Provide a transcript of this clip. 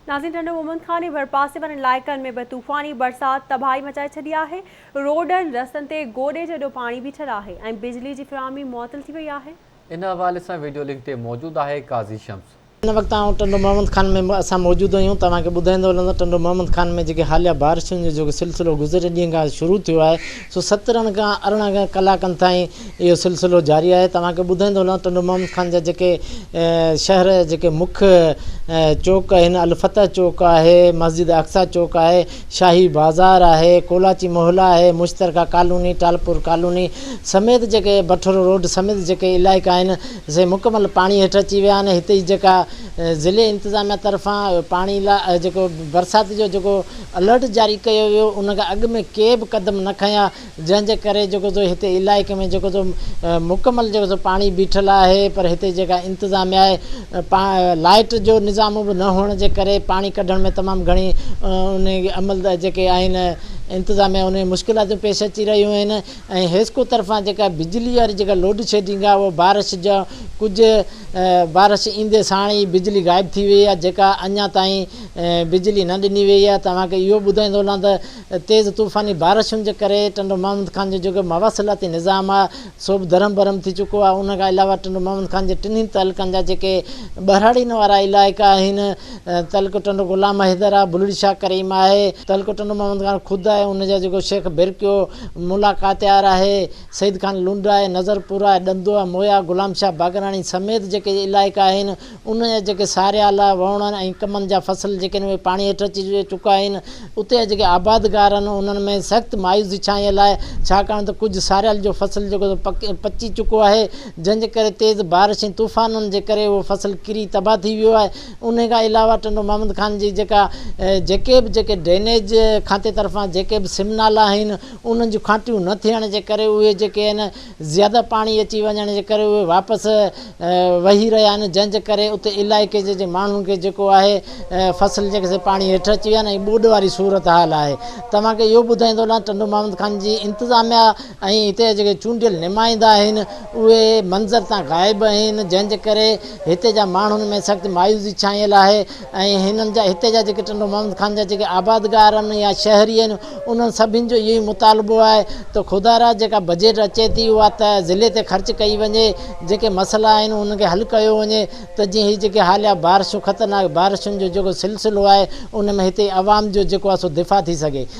नाज़रीन, टंडो मोहम्मद खान ने भरपासे वारनि इलाइक़नि में तूफ़ानी बरसात तबाही मचाए छॾी आहे। रोडनि रस्तनि ते गोॾे जॾो पाणी बीठल आहे ऐं बिजली जी फ़राहमी मुअतल थी वई आहे। इन हवाले सां वीडियो लिंक ते मौजूद आहे काज़ी शम्स। इन वक्त टंडो मोहम्मद खान में असां मौजूद आहियूं। तव्हांखे ॿुधाईंदो हलंदो टंडो मोहम्मद खान में जेके हालिया बारिशुनि जो जेको सिलसिलो गुज़िरे ॾींहं खां शुरू थियो आहे सो 17 खां 18 कलाकनि ताईं इहो सिलसिलो जारी आहे। तव्हांखे ॿुधाईंदो हलंदो टंडो मोहम्मद खान जा जेके शहर जेके मुख्य चौक आहिनि, अलफतह चौक आहे, मस्जिद अक्सा चौक आहे, शाही बाज़ार आहे, कोलाची मोहल्ला आहे, मुश्तरका कॉलोनी, टालपुर कॉलोनी समेत जेके बठोरो रोड समेत जेके इलाइक़ा आहिनि से मुकमल पाणी हेठि अची विया आहिनि। हिते जेका ज़िले इंतिज़ामिया तरफ़ां पाणी लाइ जेको बरसाति जो जेको अलर्ट जारी कयो वियो उन खां अॻु में के बि क़दम न खयां, जंहिंजे करे जेको जो हिते इलाइक़े में जेको जो मुकमल जेको पाणी बीठल आहे। पर हिते जेका इंतिज़ामिया आहे लाइट जो निज़ाम बि न हुअण जे करे पाणी कढण में तमामु घणी उन अमल जेके आहिनि इंतिज़ामिया उन मुश्किलातूं पेश अची रहियूं आहिनि। ऐं हेस्को तरफ़ां जेका बिजली वारी जेका लोड शेडिंग आहे उहो बारिश जा कुझु बारिश ईंदे साण ई बिजली गाइब थी वई आहे, जेका अञा ताईं बिजली न ॾिनी वई आहे। तव्हांखे इहो ॿुधाईंदो हलां त तेज़ तूफ़ानी बारिशुनि जे करे टंडो मोहम्मद खान जो जेको मवासिलाती निज़ाम आहे सो बि धरम भरम थी चुको आहे। उन खां अलावा टंडो मोहम्मद खान जे टिनी तहलकनि जा जेके बरहाड़ीनि वारा इलाइक़ा आहिनि, तहलको टंडो गुलाम हैदर आहे, बुलड़ी शाह करीम आहे, तहलको टंडो मोहम्मद खान ख़ुदि आहे, उनजा जेको शेख बिरकियो मुलाकातियार आहे, सईद खान लुंड आहे, नज़रपुर आहे, ॾंदो आहे, मोया, गुलाम शाह बागराणी समेत जेके इलाइक़ा आहिनि उन जा जेके सारियाल वणनि ऐं कमनि जा फसल जेके आहिनि उहे पाणी हेठि अची चुका आहिनि। उते जेके आबादगार आहिनि उन्हनि में सख़्तु मायूसी छाइल आहे, छाकाणि त कुझु सारियाल जो फसल जेको पची चुको आहे, जंहिंजे करे तेज़ बारिश ऐं तूफ़ाननि जे करे उहो फसल किरी तबाह थी वियो आहे। उन खां अलावा टंडो मोहम्मद खान जी जेका जेके बि जेके ड्रेनेज खाते तरफ़ां जेके बि सिमनाला आहिनि उन्हनि जूं खांटियूं न थियण जे करे उहे जेके आहिनि ज़्यादा पाणी अची वञण जे करे उहे वापसि वही रहिया आहिनि, जंहिंजे करे उते इलाइक़े जे माण्हुनि खे जेको आहे फसल जेके पाणी हेठि अची विया आहिनि ऐं ॿोॾ वारी सूरत हाल आहे। तव्हांखे इहो ॿुधाईंदो हलां टंडो मोहम्मद खान जी इंतिज़ामिया ऐं हिते जेके चूंडियल नुमाइंदा आहिनि उहे मंज़र तां ग़ाइबु आहिनि, जंहिंजे करे हिते जा माण्हुनि में सख़्तु मायूसी छाइल आहे। ऐं हिननि जा हिते जा जेके टंडो मोहम्मद खान जा जेके आबादगार आहिनि या शहरी आहिनि उन्हनि सभिनि जो इहो ई मुतालबो आहे त खुदारा जेका बजट अचे थी उहा त ज़िले ते ख़र्च कई वञे, जेके मसइला आहिनि उनखे हल कयो वञे त जीअं हीअ जेके हालिया बारिशूं ख़तरनाक बारिशुनि जो जेको सिलसिलो आहे उन में हिते आवाम जो जेको आहे सो दिफ़ा थी सघे।